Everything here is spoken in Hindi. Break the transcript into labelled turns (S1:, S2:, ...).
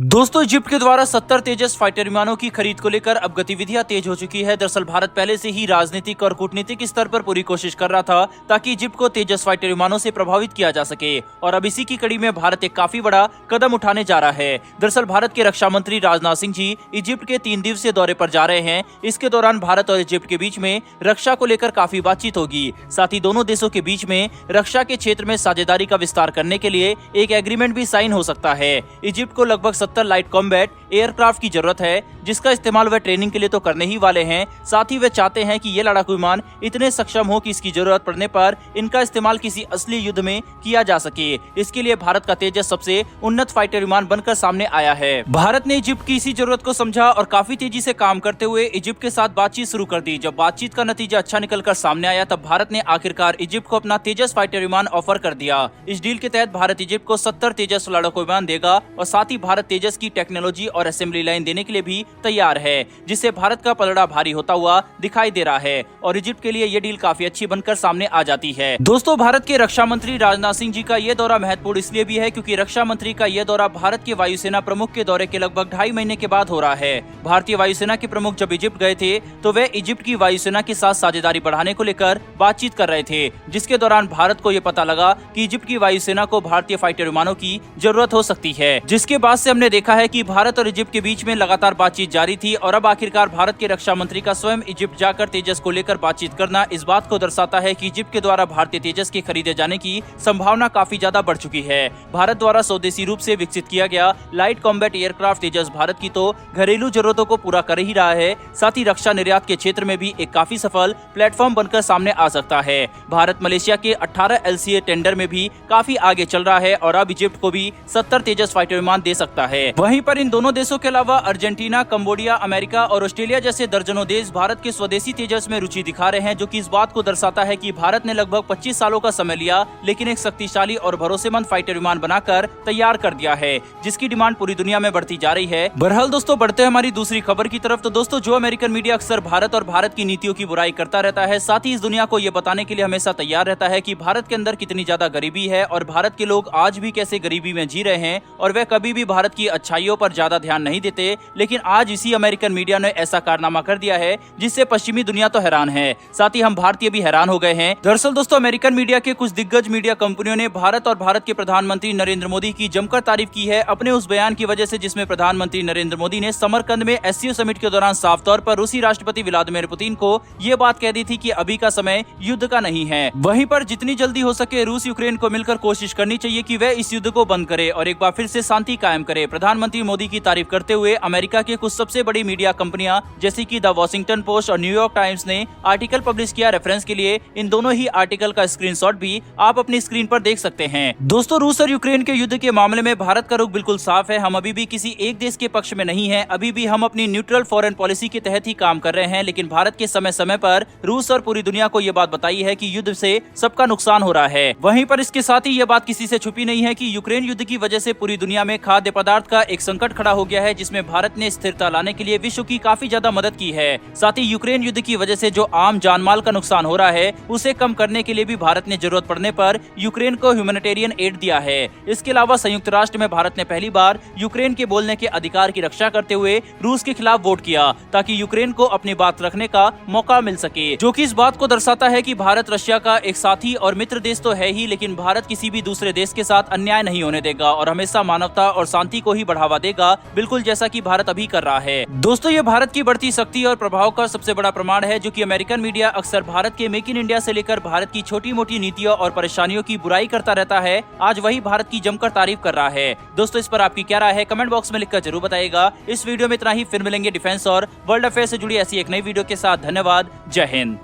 S1: दोस्तों, इजिप्ट के द्वारा 70 तेजस फाइटर विमानों की खरीद को लेकर अब गतिविधियां तेज हो चुकी है। दरअसल भारत पहले से ही राजनीतिक और कूटनीतिक स्तर पर पूरी कोशिश कर रहा था ताकि इजिप्ट को तेजस फाइटर विमानों से प्रभावित किया जा सके और अब इसी की कड़ी में भारत एक काफी बड़ा कदम उठाने जा रहा है। दरअसल भारत के रक्षा मंत्री राजनाथ सिंह जी इजिप्ट के 3 दिवसीय दौरे पर जा रहे हैं। इसके दौरान भारत और इजिप्ट के बीच में रक्षा को लेकर काफी बातचीत होगी। साथ ही दोनों देशों के बीच में रक्षा के क्षेत्र में साझेदारी का विस्तार करने के लिए एक एग्रीमेंट भी साइन हो सकता है। इजिप्ट को लगभग 70 लाइट कॉम्बैट एयरक्राफ्ट की जरूरत है, जिसका इस्तेमाल वे ट्रेनिंग के लिए तो करने ही वाले हैं। साथ ही वे चाहते हैं कि ये लड़ाकू विमान इतने सक्षम हो कि इसकी जरूरत पड़ने पर इनका इस्तेमाल किसी असली युद्ध में किया जा सके। इसके लिए भारत का तेजस सबसे उन्नत फाइटर विमान बनकर सामने आया है। भारत ने इजिप्ट की इसी जरूरत को समझा और काफी तेजी से काम करते हुए इजिप्ट के साथ बातचीत शुरू कर दी। जब बातचीत का नतीजा अच्छा निकलकर सामने आया तब भारत ने आखिरकार इजिप्ट को अपना तेजस फाइटर विमान ऑफर कर दिया। इस डील के तहत भारत इजिप्ट को 70 तेजस लड़ाकू विमान देगा और साथ ही भारत तेजस की टेक्नोलॉजी और असेंबली लाइन देने के लिए भी तैयार है, जिससे भारत का पलड़ा भारी होता हुआ दिखाई दे रहा है और इजिप्ट के लिए ये डील काफी अच्छी बनकर सामने आ जाती है। दोस्तों, भारत के रक्षा मंत्री राजनाथ सिंह जी का ये दौरा महत्वपूर्ण इसलिए भी है क्योंकि रक्षा मंत्री का ये दौरा भारत के वायुसेना प्रमुख के दौरे के लगभग 2.5 महीने के बाद हो रहा है। भारतीय वायुसेना के प्रमुख जब इजिप्ट गए थे तो वे इजिप्ट की वायुसेना के साथ साझेदारी बढ़ाने को लेकर बातचीत कर रहे थे, जिसके दौरान भारत को ये पता लगा कि इजिप्ट की वायुसेना को भारतीय फाइटर विमानों की जरूरत हो सकती है। जिसके बाद से हमने देखा है कि भारत और इजिप्ट के बीच में लगातार बातचीत जारी थी और अब आखिरकार भारत के रक्षा मंत्री का स्वयं इजिप्ट जाकर तेजस को लेकर बातचीत करना इस बात को दर्शाता है कि इजिप्ट के द्वारा भारतीय तेजस के खरीदे जाने की संभावना काफी ज्यादा बढ़ चुकी है। भारत द्वारा स्वदेशी रूप से विकसित किया गया लाइट कॉम्बैट एयरक्राफ्ट तेजस भारत की तो घरेलू जरूरतों को पूरा कर ही रहा है, साथ ही रक्षा निर्यात के क्षेत्र में भी एक काफी सफल प्लेटफॉर्म बनकर सामने आ सकता है। भारत मलेशिया के 18 LCA टेंडर में भी काफी आगे चल रहा है और अब इजिप्ट को भी 70 तेजस फाइटर विमान दे सकता है। वहीं पर इन दोनों देशों के अलावा अर्जेंटीना, कंबोडिया, अमेरिका और ऑस्ट्रेलिया जैसे दर्जनों देश भारत के स्वदेशी तेजस में रुचि दिखा रहे हैं, जो कि इस बात को दर्शाता है कि भारत ने लगभग 25 सालों का समय लिया लेकिन एक शक्तिशाली और भरोसेमंद फाइटर विमान बनाकर तैयार कर दिया है, जिसकी डिमांड पूरी दुनिया में बढ़ती जा रही है। बहरहाल दोस्तों, बढ़ते हैं हमारी दूसरी खबर की तरफ। तो दोस्तों, जो अमेरिकन मीडिया अक्सर भारत और भारत की नीतियों की बुराई करता रहता है, साथ ही इस दुनिया को ये बताने के लिए हमेशा तैयार रहता है कि भारत के अंदर कितनी ज्यादा गरीबी है और भारत के लोग आज भी कैसे गरीबी में जी रहे हैं और वे कभी भी भारत की अच्छाइयों पर ज्यादा ध्यान नहीं देते, लेकिन आज इसी अमेरिकन मीडिया ने ऐसा कारनामा कर दिया है जिससे पश्चिमी दुनिया तो हैरान है, साथ ही हम भारतीय भी हैरान हो गए हैं। दरअसल दोस्तों, अमेरिकन मीडिया के कुछ दिग्गज मीडिया कंपनियों ने भारत और भारत के प्रधानमंत्री नरेंद्र मोदी की जमकर तारीफ की है अपने उस बयान की वजह से जिसमें प्रधानमंत्री नरेंद्र मोदी ने समरकंद में SCO समिट के दौरान साफ तौर पर रूसी राष्ट्रपति व्लादिमीर पुतिन को ये बात कह दी थी कि अभी का समय युद्ध का नहीं है। वहीं पर जितनी जल्दी हो सके रूस यूक्रेन को मिलकर कोशिश करनी चाहिए कि वे इस युद्ध को बंद करे और एक बार फिर से शांति कायम करे। प्रधानमंत्री मोदी की तारीफ करते हुए अमेरिका के कुछ सबसे बड़ी मीडिया कंपनियां जैसे कि द वॉशिंगटन पोस्ट और न्यूयॉर्क टाइम्स ने आर्टिकल पब्लिश किया। रेफरेंस के लिए इन दोनों ही आर्टिकल का स्क्रीनशॉट भी आप अपनी स्क्रीन पर देख सकते हैं। दोस्तों, रूस और यूक्रेन के युद्ध के मामले में भारत का रुख बिल्कुल साफ है। हम अभी भी किसी एक देश के पक्ष में नहीं है, अभी भी हम अपनी न्यूट्रल फॉरेन पॉलिसी के तहत ही काम कर रहे हैं। लेकिन भारत के समय समय पर रूस और पूरी दुनिया को ये बात बताई है कि युद्ध से सबका नुकसान हो रहा है। वहीं पर इसके साथ ही ये बात किसी से छुपी नहीं है कि यूक्रेन युद्ध की वजह से पूरी दुनिया में खाद्य पदार्थ का एक संकट खड़ा हो गया है, जिसमें भारत ने स्थिरता लाने के लिए विश्व की काफी ज्यादा मदद की है। साथ ही यूक्रेन युद्ध की वजह से जो आम जानमाल का नुकसान हो रहा है उसे कम करने के लिए भी भारत ने जरूरत पड़ने पर यूक्रेन को ह्यूमैनिटेरियन एड दिया है। इसके अलावा संयुक्त राष्ट्र में भारत ने पहली बार यूक्रेन के बोलने के अधिकार की रक्षा करते हुए रूस के खिलाफ वोट किया ताकि यूक्रेन को अपनी बात रखने का मौका मिल सके, जो कि इस बात को दर्शाता है कि भारत रशिया का एक साथी और मित्र देश तो है ही, लेकिन भारत किसी भी दूसरे देश के साथ अन्याय नहीं होने देगा और हमेशा मानवता और शांति को ही बढ़ावा देगा, बिल्कुल जैसा कि भारत अभी कर रहा है। दोस्तों, ये भारत की बढ़ती शक्ति और प्रभाव का सबसे बड़ा प्रमाण है, जो कि अमेरिकन मीडिया अक्सर भारत के मेक इन इंडिया से लेकर भारत की छोटी मोटी नीतियों और परेशानियों की बुराई करता रहता है, आज वही भारत की जमकर तारीफ कर रहा है। दोस्तों, इस पर आपकी क्या राय है कमेंट बॉक्स में लिखकर जरूर बताइएगा। इस वीडियो में इतना ही, फिर मिलेंगे डिफेंस और वर्ल्ड अफेयर से जुड़ी ऐसी एक नई वीडियो के साथ। धन्यवाद, जय हिंद।